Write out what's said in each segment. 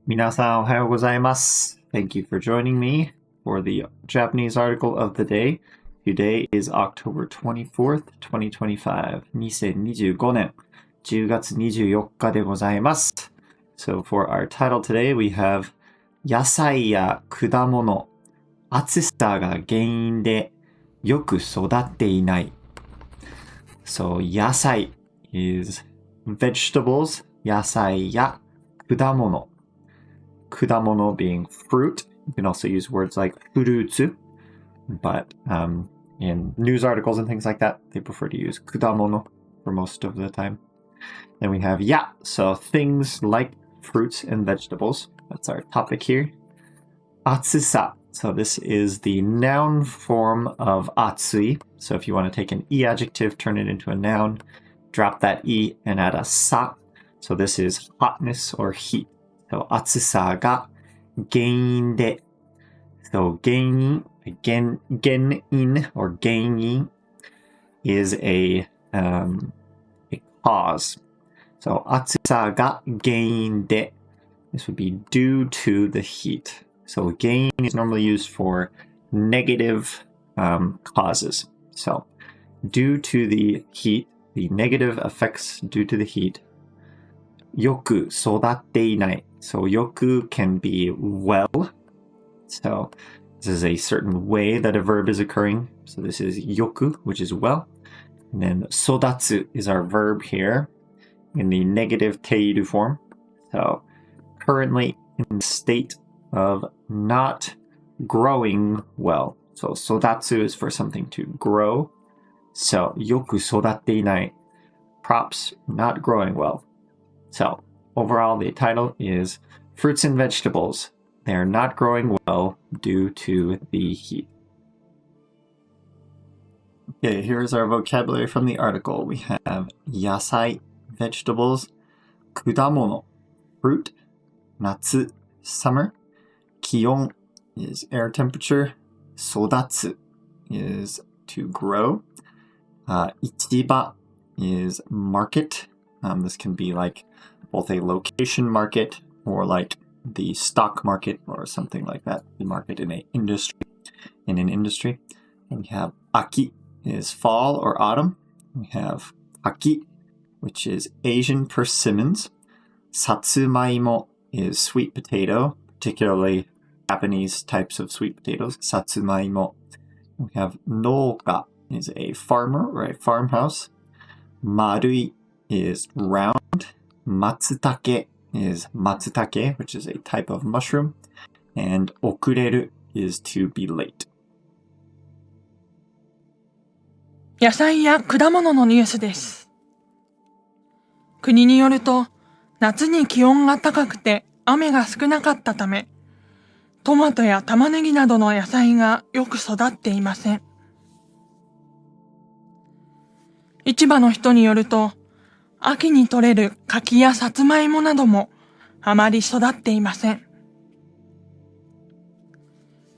皆さんおはようございます。Thank you for joining me for the Japanese article of the day. Today is October 24th, 2025. 2025年10月24日でございます。So for our title today, we have 野菜や果物、暑さが原因でよく育っていない。So 野菜 is vegetables, 野菜や果物。果物 being fruit. You can also use words like フルーツ, but in news articles and things like that, they prefer to use 果物 for most of the time. Then we have や, so things like fruits and vegetables. That's our topic here. 暑さ. So this is the noun form of 暑い. So if you want to take an e adjective, turn it into a noun, drop that e and add a さ. So this is hotness or heat. So 暑さが原因で. So 原因 or 原因 is a cause. So 暑さが原因で. This would be due to the heat. So 原因 is normally used for negative causes. So due to the heat, the negative effects due to the heat. よく育っていない. So よく can be well. So this is a certain way that a verb is occurring. So this is よく, which is well. And then 育つ is our verb here in the negative ている form. So currently in the state of not growing well. So 育つ is for something to grow. So よく育っていない. Crops not growing well. So overall, the title is Fruits and Vegetables. They are not growing well due to the heat. Okay, here's our vocabulary from the article. We have 野菜, vegetables, 果物, fruit, 夏, summer, 気温 is air temperature, 育つ is to grow, 市場 is market. This can be like both a location market or like the stock market or something like that. The market in an industry. And we have 秋 is fall or autumn. We have 柿 which is Asian persimmons. さつまいも is sweet potato, particularly Japanese types of sweet potatoes. さつまいも. We have 農家 is a farmer or a farmhouse. 丸い is round. 松茸 is matsutake, which is a type of mushroom. And 遅れる is to be late. 野菜や果物のニュースです。国によると、夏に気温が高くて雨が少なかったため、トマトや玉ねぎなどの野菜がよく育っていません。市場の人によると、秋に採れる柿やさつまいもなどもあまり育っていません。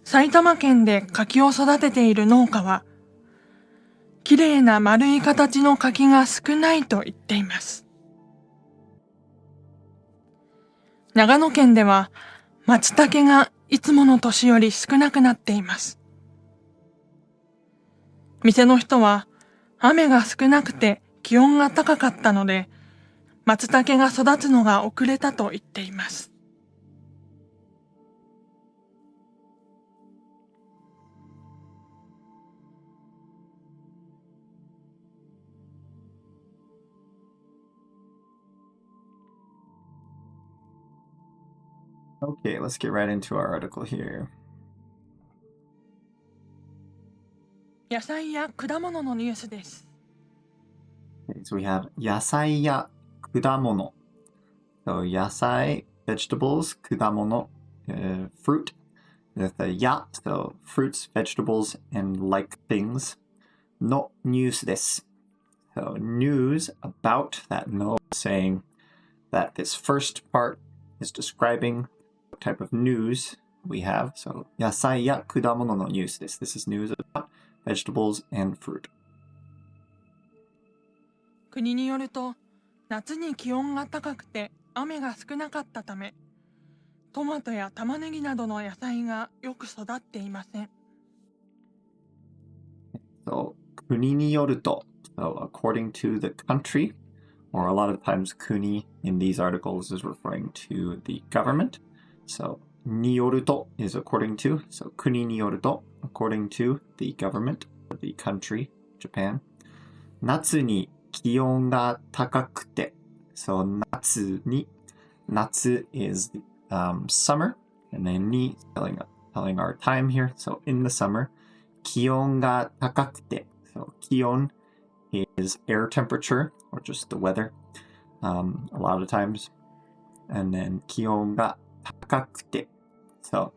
埼玉県で柿を育てている農家は、きれいな丸い形の柿が少ないと言っています。長野県では松茸がいつもの年より少なくなっています。店の人は雨が少なくて気温が高かったので、松茸が育つのが遅れたと言っています。Okay, let's get right into our article here. 野菜や果物のニュースです。Okay, so we have 野菜や果物. So 野菜, vegetables, 果物, fruit. With the や, so fruits, vegetables, and like things. のニュースです. So news about that no, saying that this first part is describing what type of news we have. So 野菜や果物のニュースです. This is news about vegetables and fruit. 国によると、夏に気温が高くて雨が少なかったため、トマトや玉ねぎなどの野菜がよく育っていません。So, 国によると, so according to the country, or a lot of times kuni in these articles is referring to the government. So, によると is according to, so 国によると according to the government, or the country, Japan. 夏に気温が高くて, so 夏 is summer, and then に telling our time here, so in the summer. 気温が高くて, so 気温 is air temperature, or just the weather, a lot of times. And then 気温が高くて, so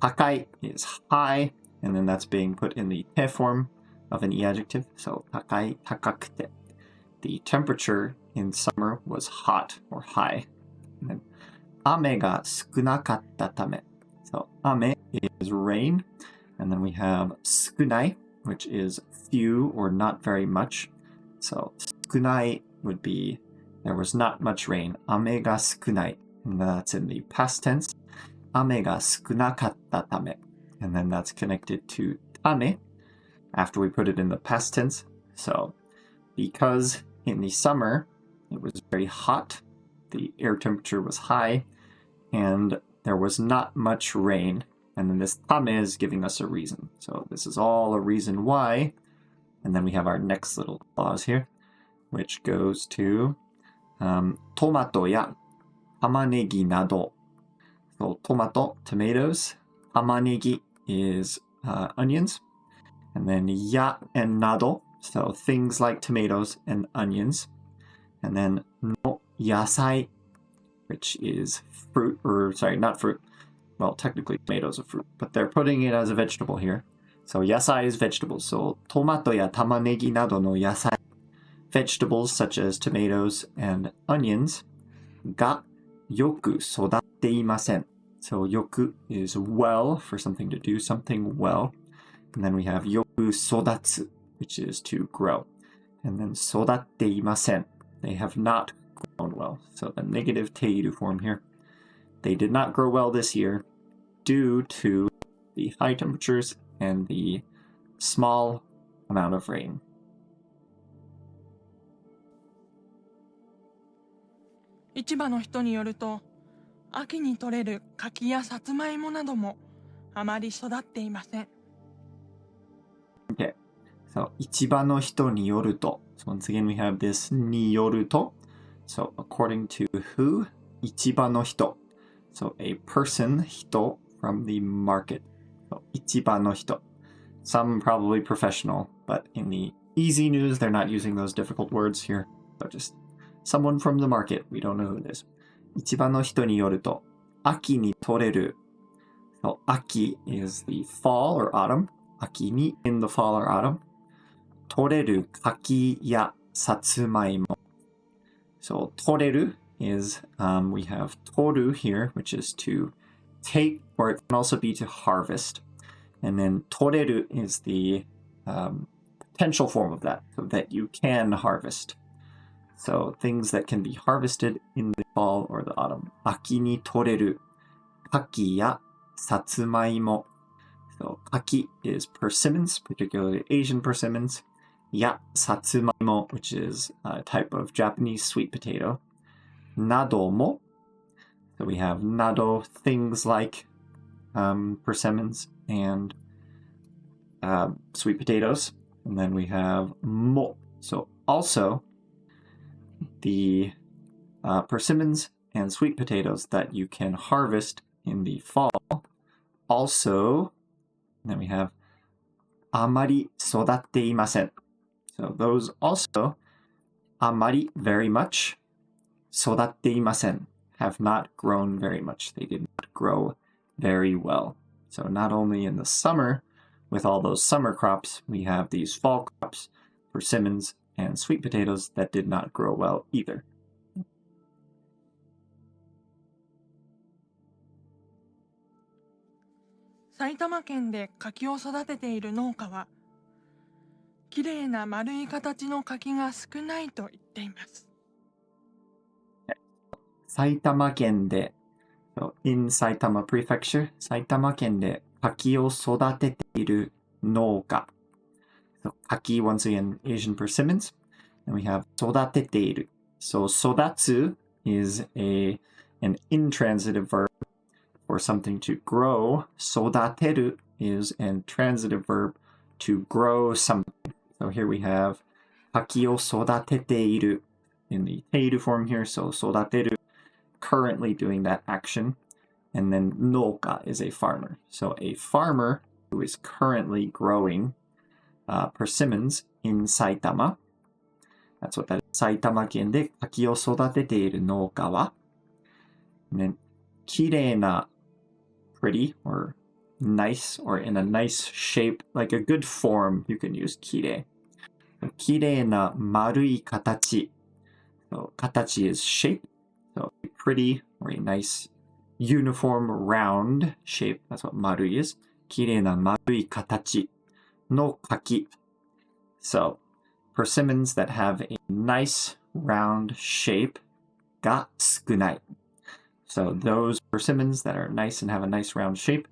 高い is high, and then that's being put in the te form of an e adjective, so 高い高くて. The temperature in summer was hot or high. And then 雨が少なかったため, so 雨 is rain, and then we have 少ない, which is few or not very much. So 少ない would be there was not much rain. 雨が少ない, and that's in the past tense. 雨が少なかったため, and then that's connected to ため after we put it in the past tense. So because in the summer it was very hot, the air temperature was high, and there was not much rain. And then this tame is giving us a reason. So this is all a reason why. And then we have our next little clause here, which goes to トマトや玉ねぎなど. So tomato, tomatoes. 玉ねぎ is onions. And then ya and nado, so things like tomatoes and onions. And then no yasai, which is fruit, or sorry, not fruit. Well, technically tomatoes are fruit, but they're putting it as a vegetable here. So yasai is vegetables. So tomato ya tamanegi nado no yasai, vegetables such as tomatoes and onions, ga yoku sodatte imasen. So yoku is well, for something to do something well. And then we have yoku sodatsu, which is to grow. And then sodatte imasen, they have not grown well. So the negative teiru form here. They did not grow well this year due to the high temperatures and the small amount of rain. 市場の人によると、秋に採れる柿やさつまいもなどもあまり育っていません。Okay, so 市場の人によると. So once again we have this によると. So according to who? 市場の人. So a person, 人, from the market. So 市場の人. Some probably professional, but in the easy news, they're not using those difficult words here. So just someone from the market. We don't know who it is. 市場の人によると、秋に取れる. So 秋 is the fall or autumn. 秋に in the fall or autumn. 取れる柿やさつまいも. So 取れる is we have toru here, which is to take, or it can also be to harvest. And then toreru is the potential form of that, so that you can harvest. So things that can be harvested in the fall or the autumn. Aki ni toreru kaki ya satsumaimo. So kaki is persimmons, particularly Asian persimmons. Ya satsumaimo, which is a type of Japanese sweet potato. Nado mo. So we have nado, things like persimmons and sweet potatoes. And then we have mo. So also the persimmons and sweet potatoes that you can harvest in the fall. Also, then we have amari sodatte imasen. So those also, amari, very much, sodatte imasen, have not grown very much. They did not grow very well. So not only in the summer, with all those summer crops, we have these fall crops, persimmons and sweet potatoes that did not grow well either. 埼玉県で柿を育てている農家は、きれいな丸い形の柿が少ないと言っています。埼玉県で、so in Saitama Prefecture, 埼玉県で柿を育てている農家。So, 柿, once again, Asian persimmons. And we have 育てている. So, 育つ is an intransitive verb for something to grow. 育てる is an transitive verb to grow something. So here we have 柿を育てている in the ている form here. So 育てる, currently doing that action. And then 農家 is a farmer. So a farmer who is currently growing persimmons in Saitama. That's what that is. 埼玉県で柿を育てている農家は and then きれいな pretty or nice or in a nice shape, like a good form, you can use きれい。きれいな丸い形。So 形 is shape. So a pretty or a nice uniform round shape. That's what 丸い is. きれいな丸い形の柿。So persimmons that have a nice round shape が少ない。So those persimmons that are nice and have a nice round shape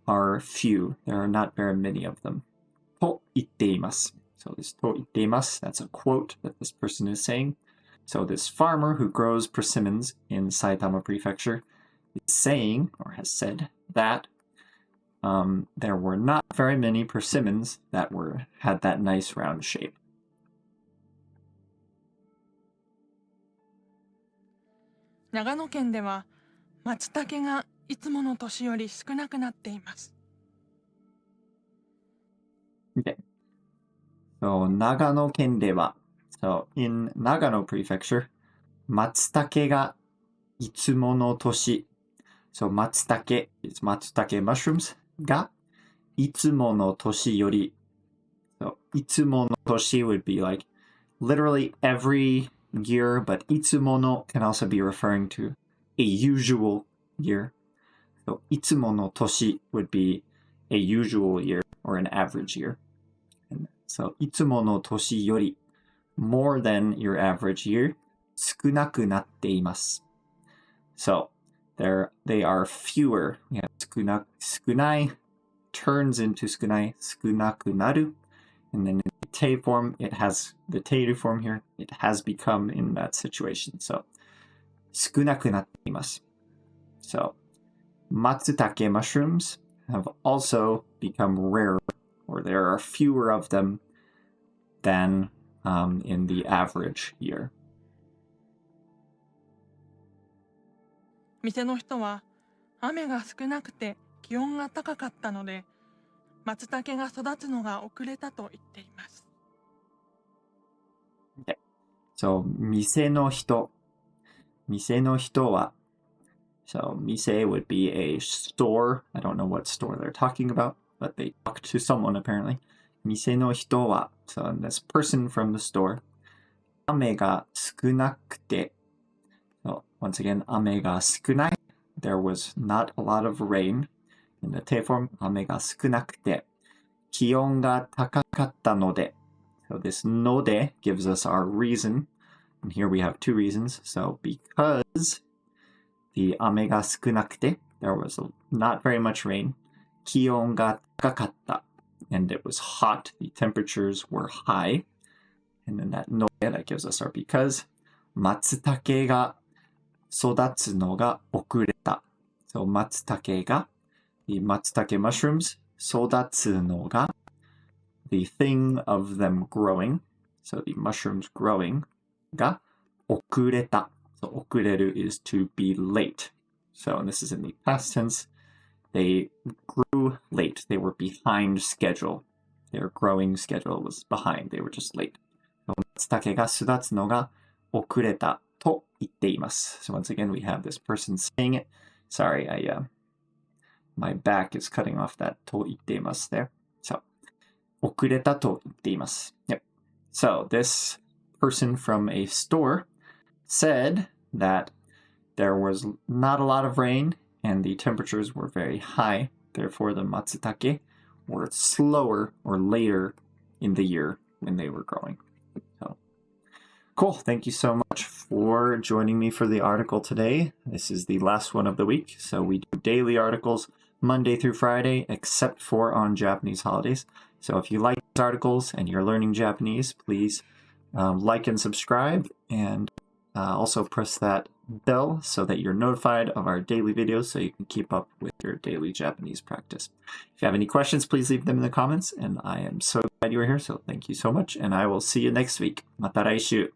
are few. There are not very many of them. と言っています。So this と言っています, that's a quote that this person is saying. So this farmer who grows persimmons in Saitama Prefecture is saying, or has said, that there were not very many persimmons that had that nice round shape. 長野県では松茸がいつもの年より少なくなっています。Okay. So 長野県では So in Nagano Prefecture, 松茸がいつもの年 So 松茸 is 松茸 mushrooms がいつもの年より So いつもの年 would be like literally every year, but いつもの can also be referring to a usual year. So いつもの年 would be a usual year or an average year. And so いつもの年より more than your average year 少なくなっています。So they are fewer. Yeah, 少ない turns into 少ない、少なくなる. And then in the te form, it has the teiru form here. It has become in that situation. So 少なくなっています. So 松茸 mushrooms have also become rarer, or there are fewer of them than in the average year. 店の人は雨が少なくて気温が高かったので松茸が育つのが遅れたと言っています。Okay. So 店の人は So 店 would be a store. I don't know what store they're talking about, but they talk to someone apparently. 店の人は So this person from the store. 雨が少なくて So once again, 雨が少ない. There was not a lot of rain. In the te form, 雨が少なくて気温が高かったので So this ので gives us our reason. And here we have two reasons. So because the 雨が少なくて there was not very much rain. 気温が高かった and it was hot. The temperatures were high. And then that ので that gives us our because. 松茸が育つのが遅れた. So 松茸がthe 松茸 mushrooms 育つのが the thing of them growing. So the mushrooms growing が遅れた. So 遅れる is to be late. So and this is in the past tense. They grew late. They were behind schedule. Their growing schedule was behind. They were just late. 松茸が育つのが遅れたと言っています. So once again, we have this person saying it. Sorry, my back is cutting off that と言っています there. So 遅れたと言っています. Yep. So this person from a store said that there was not a lot of rain and the temperatures were very high. Therefore, the matsutake were slower or later in the year when they were growing. So, cool. Thank you so much for joining me for the article today. This is the last one of the week, so we do daily articles Monday through Friday, except for on Japanese holidays. So if you like these articles and you're learning Japanese, please like and subscribe, and also press that bell so that you're notified of our daily videos so you can keep up with your daily Japanese practice. If you have any questions, please leave them in the comments, and I am so glad you were here, so thank you so much, and I will see you next week. また来週。